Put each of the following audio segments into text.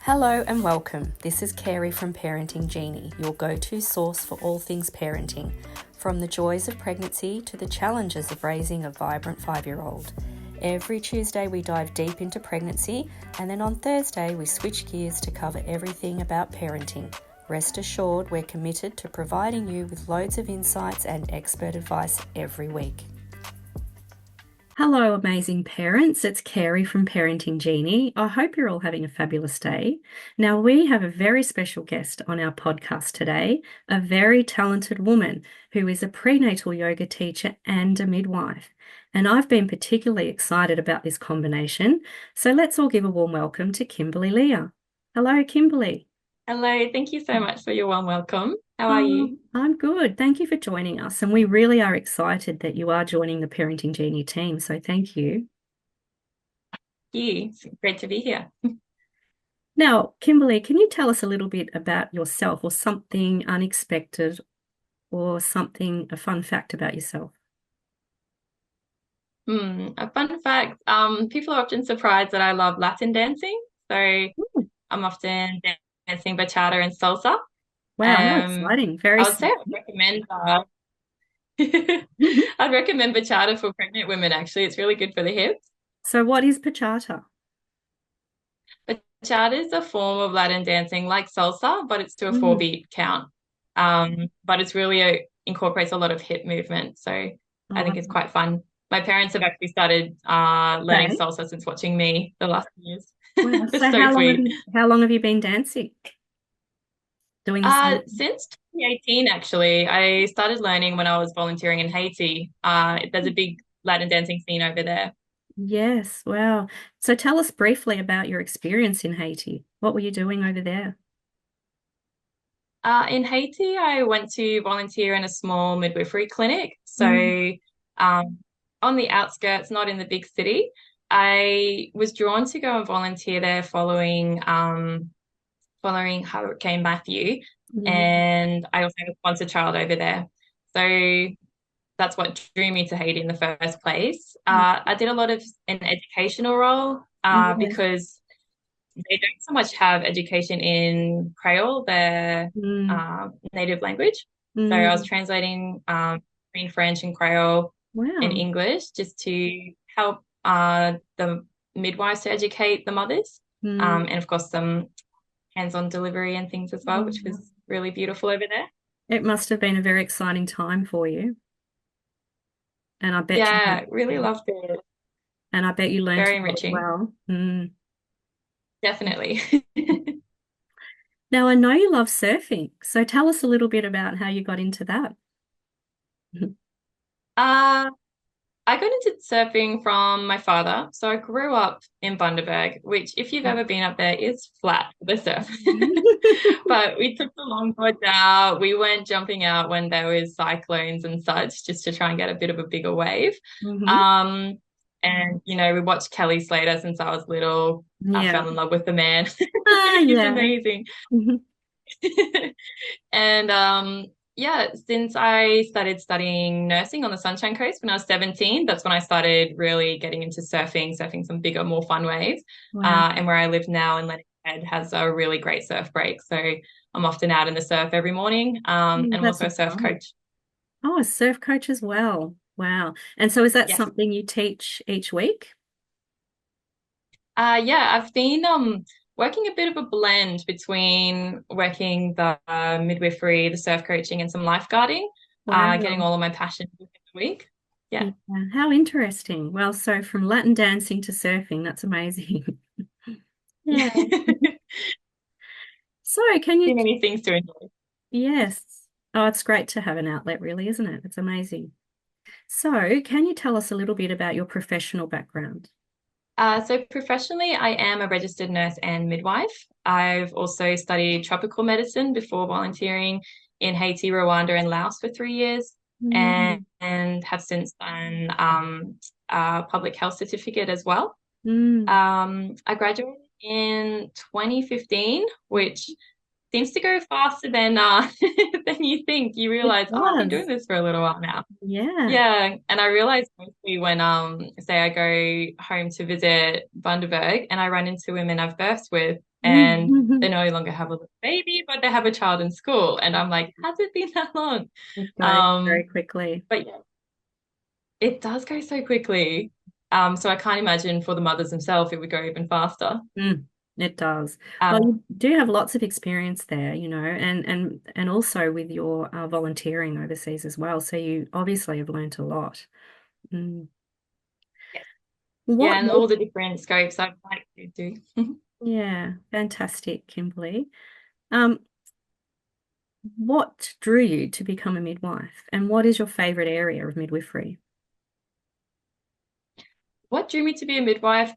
Hello and welcome. This is Carrie from Parenting Genie, your go-to source for all things parenting, from the joys of pregnancy to the challenges of raising a vibrant 5-year-old. Every Tuesday we dive deep into pregnancy, and then on Thursday we switch gears to cover everything about parenting. Rest assured, we're committed to providing you with loads of insights and expert advice every week. Hello, amazing parents. It's Carrie from Parenting Genie. I hope you're all having a fabulous day. Now, we have a very special guest on our podcast today, a very talented woman who is a prenatal yoga teacher and a midwife. And I've been particularly excited about this combination. So let's all give a warm welcome to Kimberly Leah. Hello, Kimberly. Hello, thank you so much for your warm welcome. How are you? I'm good. Thank you for joining us. And we really are excited that you are joining the Parenting Genie team. So thank you. It's great to be here. Now, Kimberly, can you tell us a little bit about yourself or something unexpected or something, a fun fact about yourself? A fun fact, people are often surprised that I love Latin dancing. So Ooh, I'm often dancing bachata and salsa. wow, how Um, exciting. Very I would say smart. I'd recommend I'd recommend bachata for pregnant women, actually. It's really good for the hips. So what is bachata? Bachata is a form of Latin dancing like salsa, but it's to a four Mm. beat count. But it's really incorporates a lot of hip movement. So I Oh, think it's quite fun. My parents have actually started learning okay. salsa since watching me the last few years. Wow. It's So so sweet. how long have you been dancing? Doing the same? Since 2018, actually, I started learning when I was volunteering in Haiti. There's a big Latin dancing scene over there. Yes. Wow. So tell us briefly about your experience in Haiti. What were you doing over there? In Haiti, I went to volunteer in a small midwifery clinic. Mm. So, um, on the outskirts, not in the big city, I was drawn to go and volunteer there following Hurricane Matthew, Yeah. and I also have a sponsor child over there. So that's what drew me to Haiti in the first place. I did a lot of an educational role Yes. because they don't so much have education in Creole, their Mm. native language. So I was Mm. translating between French and Creole and Wow. English just to help the midwives to educate the mothers, Mm. and of course some hands-on delivery and things as well, which Oh, was really beautiful over there. it must have been a very exciting time for you. And Yeah, really loved it. I bet you learned Very a lot as enriching, well. Mm. definitely. Now I know you love surfing, so tell us a little bit about how you got into that. Uh, I got into surfing from my father. So I grew up in Bundaberg, which, if you've ever been up there, is flat for the surf. But we took the longboards out. We went jumping out when there was cyclones and such, just to try and get a bit of a bigger wave. Hmm. Um, and we watched Kelly Slater since I was little. I Yeah. fell in love with the man. He's Yeah. amazing. Mhm. And yeah, since I started studying nursing on the Sunshine Coast when I was 17, that's when I started really getting into surfing some bigger, more fun waves. Wow. And where I live now in Leonard Head has a really great surf break. So I'm often out in the surf every morning. And Mm, I'm that's also a surf exciting. coach. Oh, a surf coach as well. Wow. And so is that Yes. something you teach each week? Yeah, I've been working a bit of a blend between working the midwifery, the surf coaching, and some lifeguarding, getting Wow. all of my passions within the week. Yeah. Yeah. How interesting. Well, so from Latin dancing to surfing, that's amazing. Yeah. So can you, Too many things to enjoy. yes. Oh, it's great to have an outlet, really, isn't it? It's amazing. So can you tell us a little bit about your professional background? So professionally, I am a registered nurse and midwife. I've also studied tropical medicine before volunteering in Haiti, Rwanda, and Laos for 3 years, Mm. and have since done a public health certificate as well. Mm. I graduated in 2015, which seems to go faster than than you think. You It realize, oh, I've been doing does. this for a little while now. Yeah. Yeah, and I realize mostly when say I go home to visit Bundaberg and I run into women I've birthed with, and they no longer have a little baby, but they have a child in school. And I'm like, has it been that long? It goes very Um, quickly. but yeah, it does go so quickly. So I can't imagine for the mothers themselves it would go even faster. Mm, it does. Well, Um, you do have lots of experience there, and also with your volunteering overseas as well. So you obviously have learnt a lot. Mm. yeah, What? yeah, and all the different scopes I'd like to do. Yeah, fantastic, Kimberly. Um, what drew you to become a midwife, and what is your favorite area of midwifery? What drew me to be a midwife?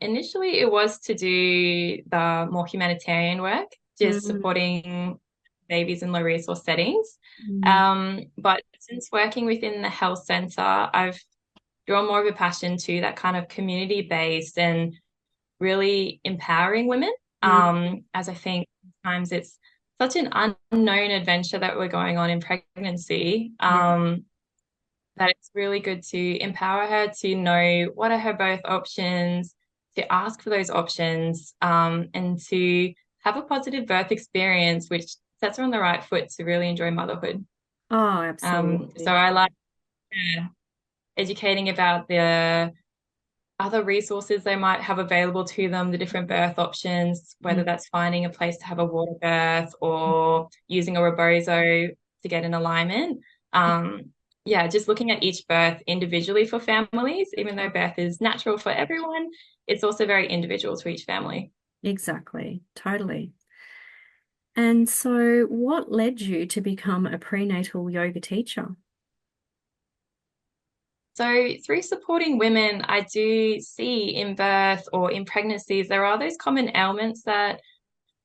Initially, it was to do the more humanitarian work, just Mm, supporting babies in low resource settings. mm, But since working within the health centre, I've drawn more of a passion to that kind of community based and really empowering women. mm, As I think sometimes it's such an unknown adventure that we're going on in pregnancy. yeah. That it's really good to empower her to know what are her birth options, to ask for those options, and to have a positive birth experience, which sets her on the right foot to really enjoy motherhood. Oh, So absolutely. I like educating about the other resources they might have available to them, the different birth options, whether Mm. that's finding a place to have a water birth or using a rebozo to get an alignment. Um, yeah, just looking at each birth individually for families, even though birth is natural for everyone, it's also very individual to each family. Exactly. Totally. And so, what led you to become a prenatal yoga teacher? So, through supporting women, I do see in birth or in pregnancies, there are those common ailments that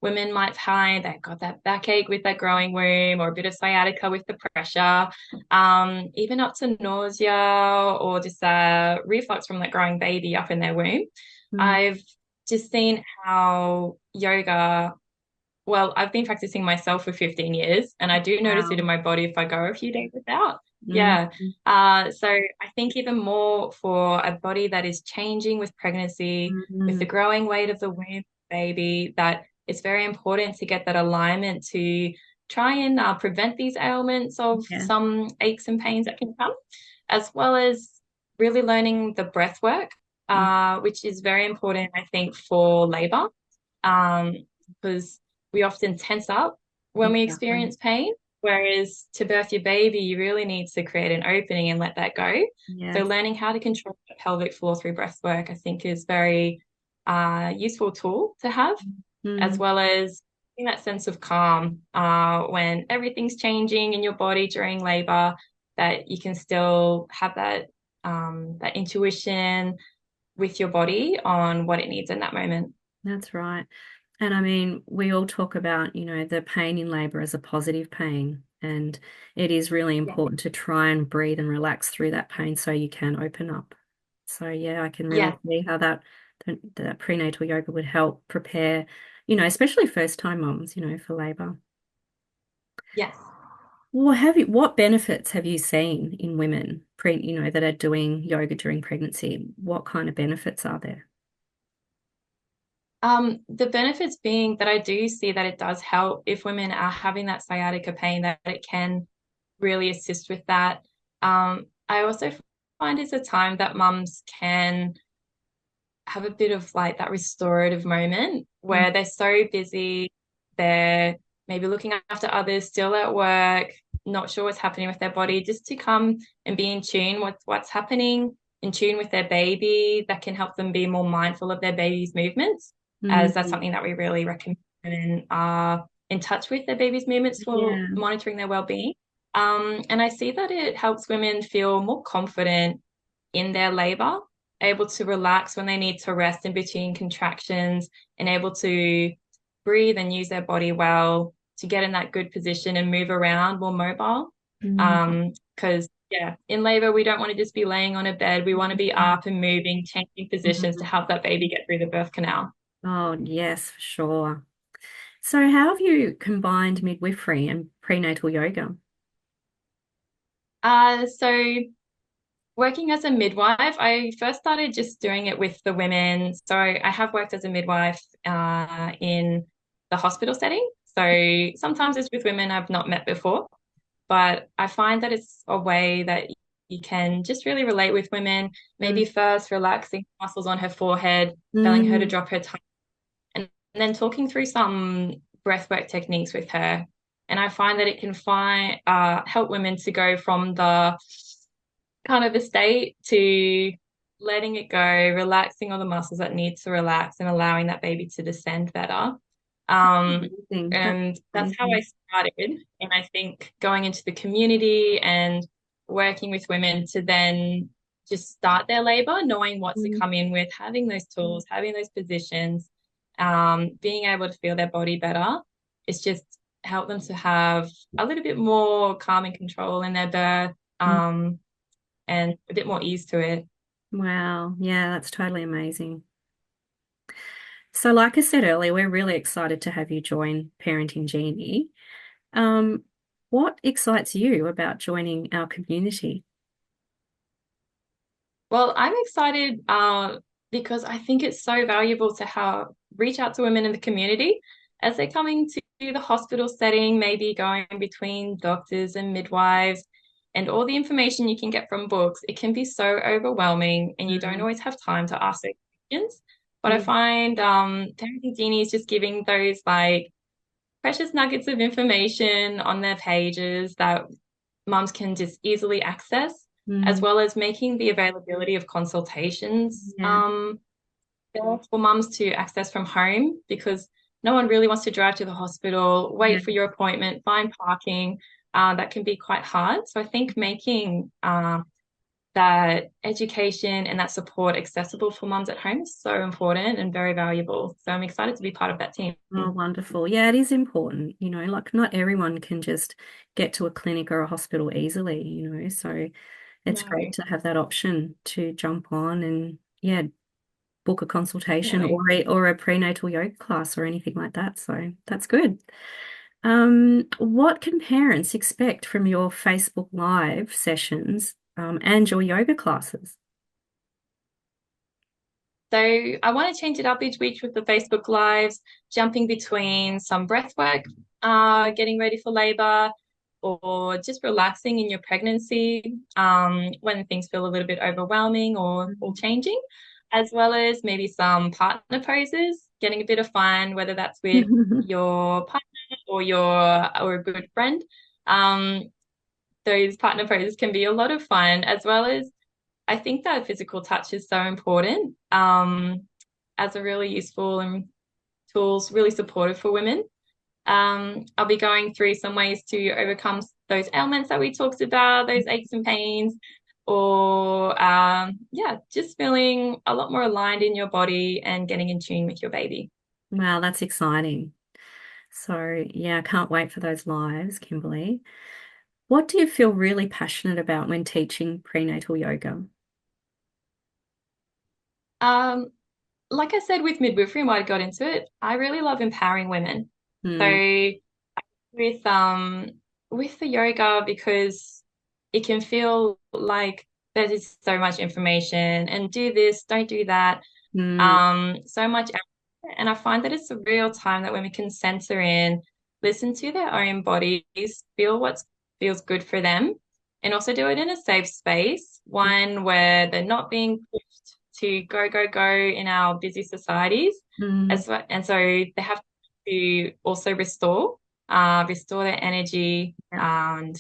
women might find they've got that backache with that growing womb or a bit of sciatica with the pressure, even up to nausea or just reflux from that growing baby up in their womb. Mm. I've just seen how yoga, well, I've been practicing myself for 15 years and I do notice it in Wow. my body if I go a few days without. Mm, Yeah. So I think even more for a body that is changing with pregnancy, with the mm, growing weight of the womb baby, that it's very important to get that alignment to try and prevent these ailments of yeah. some aches and pains that can come, as well as really learning the breath work, Mm, which is very important, I think, for labor. Because we often tense up when we exactly. experience pain. Whereas to birth your baby, you really need to create an opening and let that go. So Yes. learning how to control the pelvic floor through breath work, I think, is very useful tool to have, as Mm, well as that sense of calm when everything's changing in your body during labor, that you can still have that intuition with your body on what it needs in that moment. that's right. And I mean, we all talk about, the pain in labor as a positive pain. And it is really Yeah. important to try and breathe and relax through that pain so you can open up. So yeah, I can really Yeah. see how that prenatal yoga would help prepare, especially first time moms, for labor. Yes. Well, what benefits have you seen in women that are doing yoga during pregnancy? What kind of benefits are there? The benefits being that I do see that it does help if women are having that sciatica pain, that it can really assist with that. I also find it's a time that mums can have a bit of like that restorative moment Mm, where they're so busy, they're maybe looking after others, still at work, not sure what's happening with their body, just to come and be in tune with what's happening, in tune with their baby, that can help them be more mindful of their baby's movements, as that's mm, something that we really recommend and are in touch with their baby's movements for yeah. monitoring their well-being. And I see that it helps women feel more confident in their labor, able to relax when they need to rest in between contractions, and able to breathe and use their body well to get in that good position and move around more mobile. Mm, Because yeah, in labor we don't want to just be laying on a bed. We want to be mm, up and moving, changing positions to mm. help that baby get through the birth canal. Oh, yes, for sure. So, how have you combined midwifery and prenatal yoga? So Working as a midwife, I first started just doing it with the women. So I have worked as a midwife in the hospital setting. So sometimes it's with women I've not met before, but I find that it's a way that you can just really relate with women. Mm. Maybe first relaxing muscles on her forehead, telling her to Mm. drop her tongue, and then talking through some breathwork techniques with her. And I find that it can help women to go from the kind of a state to letting it go, relaxing all the muscles that need to relax and allowing that baby to descend better. Um, Amazing. That's and that's how I amazing. started. And I think going into the community and working with women to then just start their labor, knowing what to Mm. come in with, having those tools, having those positions, being able to feel their body better, it's just help them to have a little bit more calm and control in their birth. Mm. And a bit more ease to it. Wow. Yeah, that's totally amazing. So, like I said earlier, we're really excited to have you join Parenting Genie. Um, what excites you about joining our community? Well, I'm excited because I think it's so valuable to reach out to women in the community as they're coming to the hospital setting, maybe going between doctors and midwives, and all the information you can get from books. It can be so overwhelming, and you don't Mm. always have time to ask those questions. But I Yeah. find Parenting Genie is just giving those like precious nuggets of information on their pages that mums can just easily access, as Mm. well as making the availability of consultations Yeah. there for mums to access from home because no one really wants to drive to the hospital, Yeah. wait for your appointment, find parking. That can be quite hard. So I think making that education and that support accessible for mums at home is so important and very valuable. So I'm excited to be part of that team. Oh, wonderful. Yeah, it is important. Like not everyone can just get to a clinic or a hospital easily, so it's great No, to have that option to jump on and, yeah, book a consultation definitely. or a prenatal yoga class or anything like that. So that's good. What can parents expect from your Facebook Live sessions, and your yoga classes? So I want to change it up each week with the Facebook Lives, jumping between some breath work, getting ready for labor, or just relaxing in your pregnancy when things feel a little bit overwhelming or changing, as well as maybe some partner poses, getting a bit of fun, whether that's with your partner or a good friend. Um, those partner poses can be a lot of fun, as well as I think that physical touch is so important as a really useful and tools, really supportive for women. I'll be going through some ways to overcome those ailments that we talked about, those aches and pains, or yeah, just feeling a lot more aligned in your body and getting in tune with your baby. Wow, that's exciting. So, yeah, I can't wait for those lives, Kimberly. What do you feel really passionate about when teaching prenatal yoga? Um, like I said with midwifery and why I got into it, I really love empowering women. Hmm. So with um with the yoga because it can feel like there is so much information and do this, don't do that. Hmm. So much effort. And I find that it's a real time that women can center in, listen to their own bodies, feel what feels good for them, and also do it in a safe space, one where they're not being pushed to go, go, go in our busy societies. Hmm. And so they have to also restore their energy Yeah. and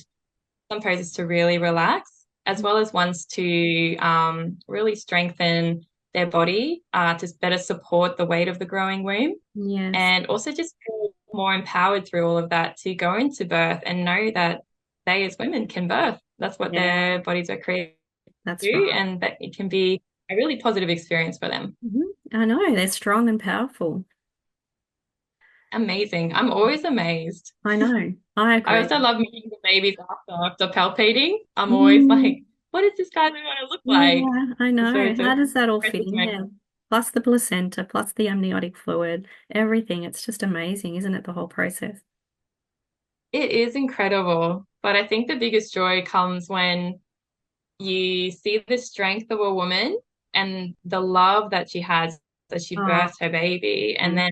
some poses to really relax, as well as ones to really strengthen their body to better support the weight of the growing womb, Yes. and also just feel more empowered through all of that to go into birth and know that they as women can birth. That's what Yeah, their bodies are created to that's do, right. and that it can be a really positive experience for them. I know they're strong and powerful. Amazing. I'm always amazed. I know. I I agree. also love meeting the babies after palpating. I'm always Mm, like, what is this guy going to look like? yeah, I So know. it's How a does that all fit precious in moment. there? Plus the placenta, plus the amniotic fluid, everything. It's just amazing, isn't it? The whole process. It is incredible. But I think the biggest joy comes when you see the strength of a woman and the love that she has as she Oh, births her baby, and then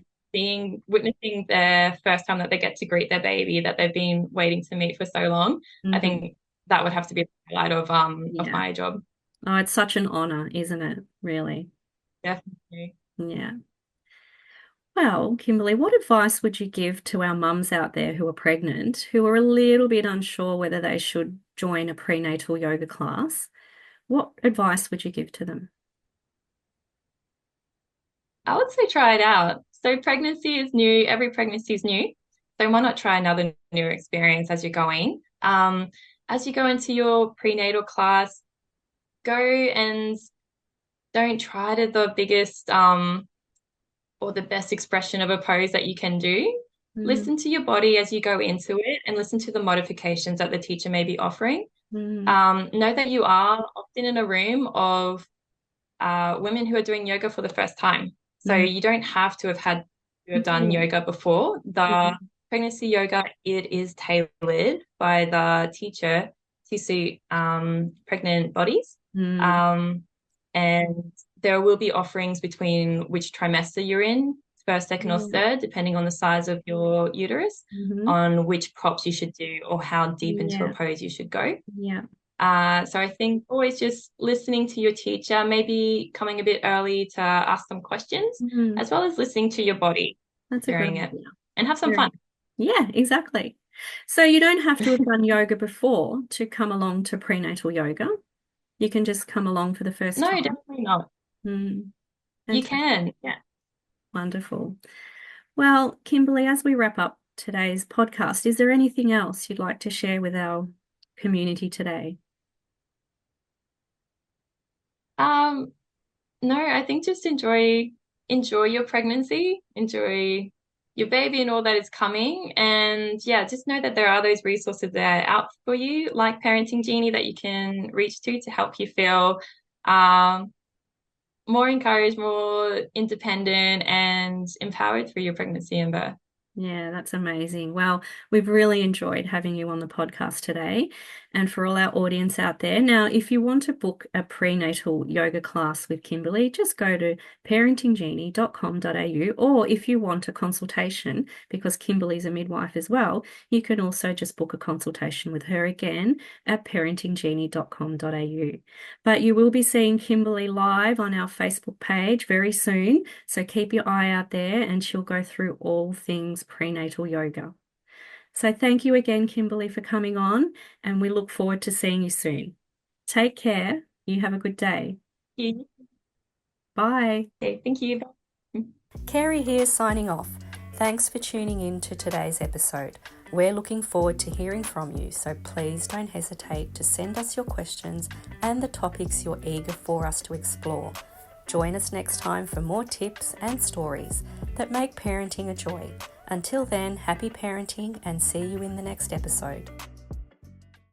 witnessing their first time that they get to greet their baby that they've been waiting to meet for so long. I mm-hmm. think that would have to be the highlight of Yeah. my job. Oh, it's such an honor, isn't it? Really? Definitely. Yeah. Well, Kimberly, what advice would you give to our mums out there who are pregnant, who are a little bit unsure whether they should join a prenatal yoga class? What advice would you give to them? I would say try it out. So pregnancy is new, every pregnancy is new. So why not try another new experience as you're going? As you go into your prenatal class, go and don't try to the biggest or the best expression of a pose that you can do. Mm, Listen to your body as you go into it and listen to the modifications that the teacher may be offering. mm, Know that you are often in a room of women who are doing yoga for the first time. So mm, you don't have to have had to have done mm, yoga before. The mm, pregnancy yoga, it is tailored by the teacher to suit pregnant bodies. mm, Um, and there will be offerings between which trimester you're in, first, second, or yeah, third, depending on the size of your uterus, mhm, on which props you should do or how deep into a yeah, pose you should go. yeah. So I think always just listening to your teacher, maybe coming a bit early to ask some questions, Mm, as well as listening to your body that's a good during it idea. and have some fun. Very. Yeah, exactly. So you don't have to have done yoga before to come along to prenatal yoga. You can just come along for the first No, time. definitely not. Mm, You fantastic. can. Yeah. Wonderful. Well, Kimberly, as we wrap up today's podcast, is there anything else you'd like to share with our community today? Um, no, I think just enjoy your pregnancy, enjoy your baby and all that is coming. And yeah, just know that there are those resources there out for you, like Parenting Genie, that you can reach to help you feel um more encouraged, more independent, and empowered through your pregnancy and birth. Yeah, that's amazing. Well, we've really enjoyed having you on the podcast today. And for all our audience out there, now, if you want to book a prenatal yoga class with Kimberly, just go to parentinggenie.com.au. Or if you want a consultation, because Kimberly's a midwife as well, you can also just book a consultation with her again at parentinggenie.com.au. But you will be seeing Kimberly live on our Facebook page very soon. So keep your eye out there and she'll go through all things prenatal yoga. So thank you again, Kimberly, for coming on, and we look forward to seeing you soon. Take care. You have a good day. Okay, Bye. thank you. Carrie here signing off. Thanks for tuning in to today's episode. We're looking forward to hearing from you, so please don't hesitate to send us your questions and the topics you're eager for us to explore. Join us next time for more tips and stories that make parenting a joy. Until then, happy parenting and see you in the next episode.